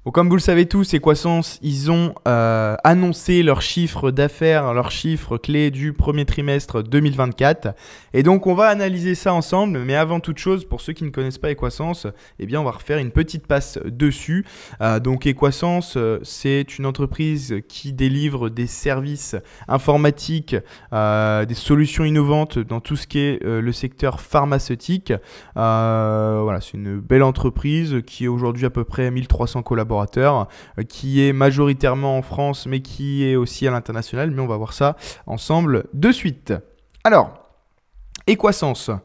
Bon, comme vous le savez tous, Equasens, ils ont annoncé leurs chiffres d'affaires, leurs chiffres clés du premier trimestre 2024. Et donc, on va analyser ça ensemble. Mais avant toute chose, pour ceux qui ne connaissent pas Equasens, eh bien, on va refaire une petite passe dessus. Donc, Equasens, c'est une entreprise qui délivre des services informatiques, des solutions innovantes dans tout ce qui est le secteur pharmaceutique. Voilà, c'est une belle entreprise qui est aujourd'hui à peu près 1300 collaborateurs, qui est majoritairement en France, mais qui est aussi à l'international. Mais on va voir ça ensemble de suite. Alors, Equasens.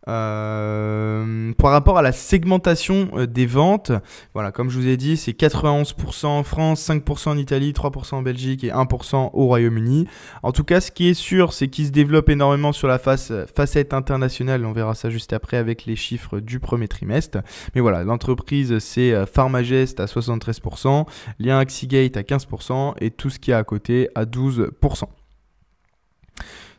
Par rapport à la segmentation des ventes, voilà, comme je vous ai dit, c'est 91% en France, 5% en Italie, 3% en Belgique et 1% au Royaume-Uni. En tout cas, ce qui est sûr, c'est qu'ils se développent énormément sur la facette internationale. On verra ça juste après avec les chiffres du premier trimestre. Mais voilà, l'entreprise, c'est Pharmagest à 73%, Lien Axigate à 15% et tout ce qui est à côté à 12%.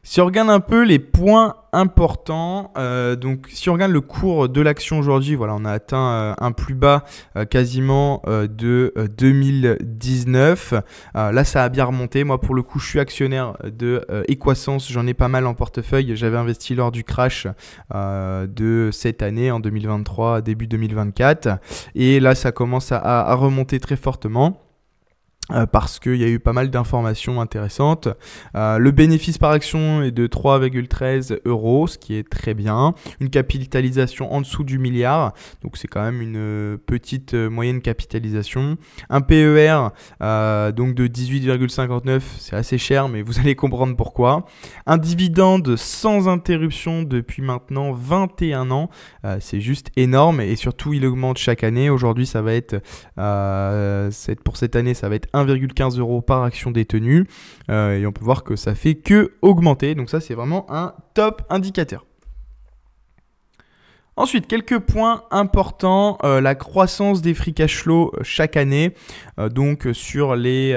Si on regarde un peu les points importants, donc si on regarde le cours de l'action aujourd'hui, voilà, on a atteint un plus bas quasiment de 2019. Là, ça a bien remonté. Moi, pour le coup, je suis actionnaire de Equasens. J'en ai pas mal en portefeuille. J'avais investi lors du crash de cette année, en 2023, début 2024. Et là, ça commence à remonter très fortement. Parce qu'il y a eu pas mal d'informations intéressantes. Le bénéfice par action est de 3,13 €, ce qui est très bien. Une capitalisation en dessous du milliard, donc c'est quand même une petite moyenne capitalisation. Un PER donc de 18,59, c'est assez cher, mais vous allez comprendre pourquoi. Un dividende sans interruption depuis maintenant 21 ans, c'est juste énorme et surtout il augmente chaque année. Aujourd'hui, ça va être, pour cette année, ça va être 1,15 € par action détenue et on peut voir que ça fait que augmenter, donc ça c'est vraiment un top indicateur. Ensuite, quelques points importants, la croissance des free cash flow chaque année. Donc sur les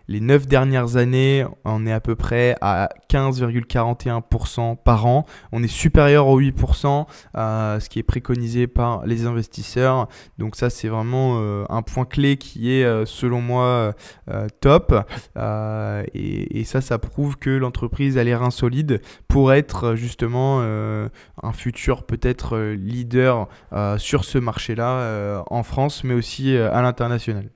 9 dernières années, on est à peu près à 15,41% par an. On est supérieur aux 8%, ce qui est préconisé par les investisseurs. Donc ça, c'est vraiment un point clé qui est selon moi top. Et ça prouve que l'entreprise a les reins solides pour être justement un futur peut-être leader sur ce marché-là en France, mais aussi à l'international.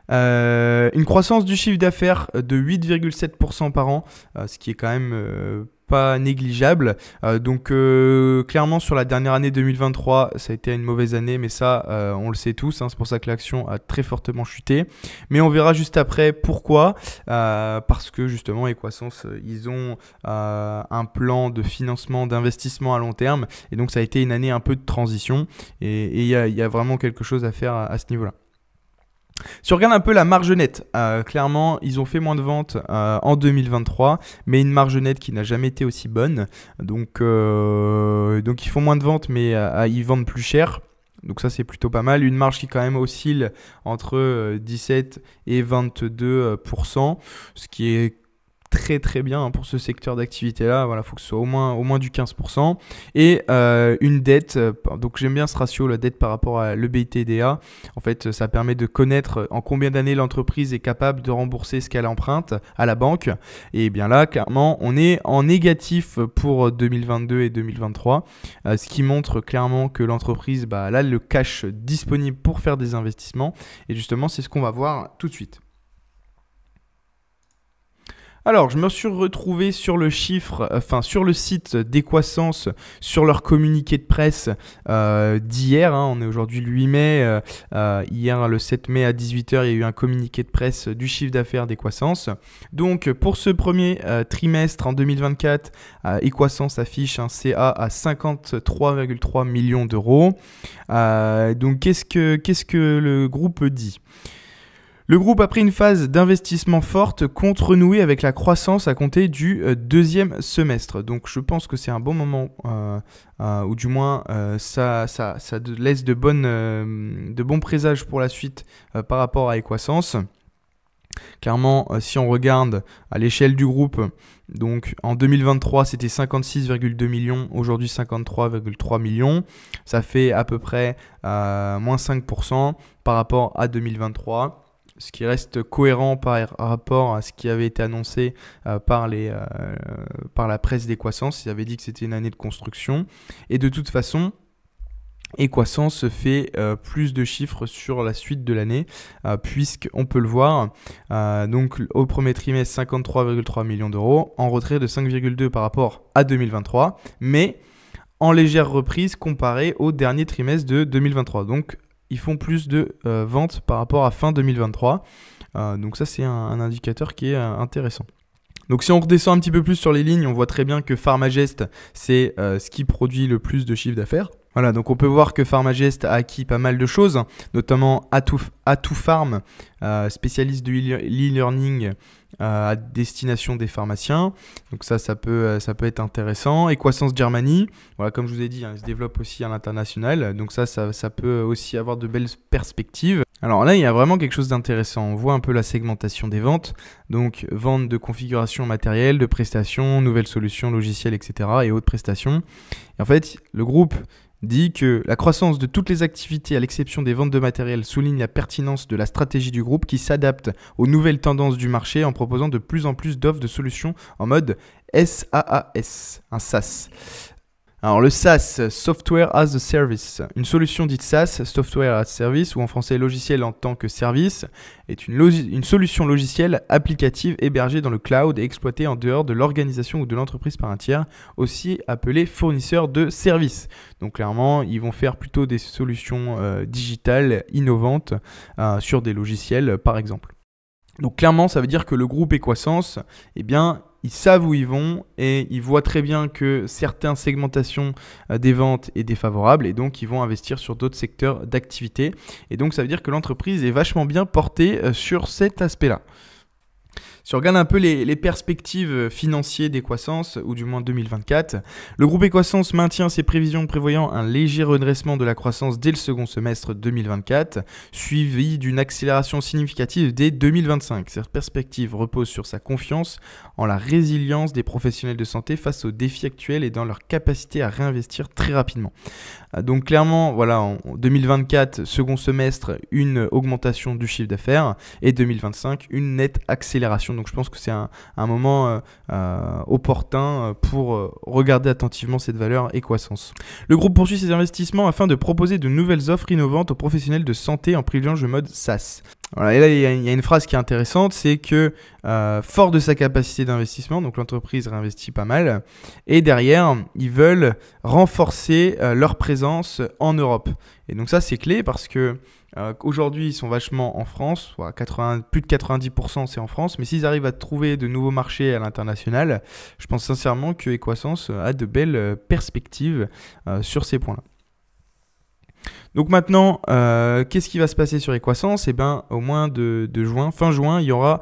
Une croissance du chiffre d'affaires de 8,7% par an, ce qui est quand même pas négligeable. Donc clairement sur la dernière année 2023, ça a été une mauvaise année, mais ça on le sait tous, hein, c'est pour ça que l'action a très fortement chuté. Mais on verra juste après pourquoi, parce que justement Equasens, ils ont un plan de financement, d'investissement à long terme, et donc ça a été une année un peu de transition, et il y a vraiment quelque chose à faire à ce niveau-là. Si on regarde un peu la marge nette, clairement, ils ont fait moins de ventes en 2023, mais une marge nette qui n'a jamais été aussi bonne. Donc ils font moins de ventes, mais ils vendent plus cher. Donc ça, c'est plutôt pas mal. Une marge qui quand même oscille entre 17 et 22%, ce qui est très très bien hein, pour ce secteur d'activité là. Voilà, faut que ce soit au moins du 15%. Et une dette, donc j'aime bien ce ratio, la dette par rapport à l'EBITDA. En fait, ça permet de connaître en combien d'années l'entreprise est capable de rembourser ce qu'elle emprunte à la banque. Et bien là, clairement, on est en négatif pour 2022 et 2023, ce qui montre clairement que l'entreprise, là, a le cash disponible pour faire des investissements. Et justement, c'est ce qu'on va voir tout de suite. Alors, je me suis retrouvé sur le sur le site d'Equasens, sur leur communiqué de presse d'hier. Hein, on est aujourd'hui le 8 mai. Hier, le 7 mai à 18 h, il y a eu un communiqué de presse du chiffre d'affaires d'Equasens. Donc, pour ce premier trimestre en 2024, Equasens affiche un CA à 53,3 millions d'euros. Donc, qu'est-ce que le groupe dit ? Le groupe a pris une phase d'investissement forte, compte renouer avec la croissance à compter du deuxième semestre. Donc je pense que c'est un bon moment, ou du moins ça laisse de bons présages pour la suite par rapport à Equasens. Clairement, si on regarde à l'échelle du groupe, donc en 2023 c'était 56,2 millions, aujourd'hui 53,3 millions. Ça fait à peu près moins 5% par rapport à 2023. Ce qui reste cohérent par rapport à ce qui avait été annoncé par la presse d'Equasens. Ils avaient dit que c'était une année de construction. Et de toute façon, Equasens fait plus de chiffres sur la suite de l'année, puisqu'on peut le voir. Donc au premier trimestre, 53,3 millions d'euros, en retrait de 5,2 par rapport à 2023, mais en légère reprise comparée au dernier trimestre de 2023. Donc ils font plus de ventes par rapport à fin 2023. Donc ça, c'est un indicateur qui est intéressant. Donc si on redescend un petit peu plus sur les lignes, on voit très bien que Pharmagest, c'est ce qui produit le plus de chiffre d'affaires. Voilà, donc on peut voir que Pharmagest a acquis pas mal de choses, notamment A2Pharm, spécialiste du e-learning à destination des pharmaciens. Donc ça peut être intéressant. Equasens Germany, voilà, comme je vous ai dit, il se développe aussi à l'international. Donc ça peut aussi avoir de belles perspectives. Alors là, il y a vraiment quelque chose d'intéressant. On voit un peu la segmentation des ventes. Donc vente de configuration matérielle, de prestations, nouvelles solutions, logiciels, etc. et autres prestations. Et en fait, le groupe dit que la croissance de toutes les activités, à l'exception des ventes de matériel, souligne la pertinence de la stratégie du groupe qui s'adapte aux nouvelles tendances du marché en proposant de plus en plus d'offres de solutions en mode SaaS, un SaaS. Alors le SaaS, Software as a Service, une solution dite SaaS, Software as a Service, ou en français logiciel en tant que service, est une solution logicielle applicative hébergée dans le cloud et exploitée en dehors de l'organisation ou de l'entreprise par un tiers, aussi appelé fournisseur de services. Donc clairement, ils vont faire plutôt des solutions digitales innovantes sur des logiciels par exemple. Donc clairement, ça veut dire que le groupe Equasens, eh bien, ils savent où ils vont et ils voient très bien que certaines segmentations des ventes est défavorable et donc ils vont investir sur d'autres secteurs d'activité. Et donc ça veut dire que l'entreprise est vachement bien portée sur cet aspect-là. Si on regarde un peu les perspectives financières d'Equasens, ou du moins 2024, le groupe Equasens maintient ses prévisions prévoyant un léger redressement de la croissance dès le second semestre 2024, suivi d'une accélération significative dès 2025. Cette perspective repose sur sa confiance en la résilience des professionnels de santé face aux défis actuels et dans leur capacité à réinvestir très rapidement. Donc clairement, voilà, en 2024, second semestre, une augmentation du chiffre d'affaires et 2025, une nette accélération. Donc je pense que c'est un moment opportun pour regarder attentivement cette valeur Equasens. Le groupe poursuit ses investissements afin de proposer de nouvelles offres innovantes aux professionnels de santé en privilégiant le mode SaaS. Voilà, et là, il y a une phrase qui est intéressante, c'est que fort de sa capacité d'investissement, donc l'entreprise réinvestit pas mal, et derrière, ils veulent renforcer leur présence en Europe. Et donc ça, c'est clé parce que aujourd'hui, ils sont vachement en France, voilà, plus de 90% c'est en France, mais s'ils arrivent à trouver de nouveaux marchés à l'international, je pense sincèrement que Equasens a de belles perspectives sur ces points-là. Donc maintenant, qu'est-ce qui va se passer sur Equasens? Eh bien, au mois de juin, fin juin, il y aura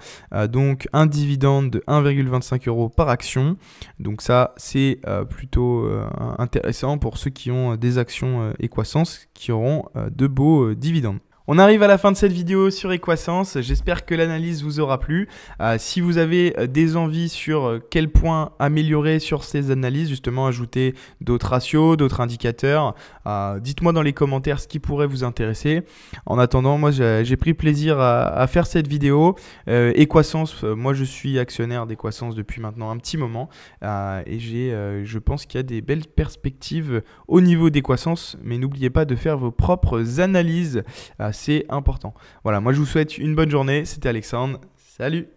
donc un dividende de 1,25 € par action. Donc ça, c'est plutôt intéressant pour ceux qui ont des actions Equasens qui auront de beaux dividendes. On arrive à la fin de cette vidéo sur Equasens. J'espère que l'analyse vous aura plu. Si vous avez des envies sur quel point améliorer sur ces analyses, justement ajouter d'autres ratios, d'autres indicateurs, dites-moi dans les commentaires ce qui pourrait vous intéresser. En attendant, moi j'ai pris plaisir à faire cette vidéo. Equasens, moi je suis actionnaire d'Equasens depuis maintenant un petit moment et je pense qu'il y a des belles perspectives au niveau d'Equasens, mais n'oubliez pas de faire vos propres analyses. C'est important. Voilà, moi je vous souhaite une bonne journée. C'était Alexandre. Salut!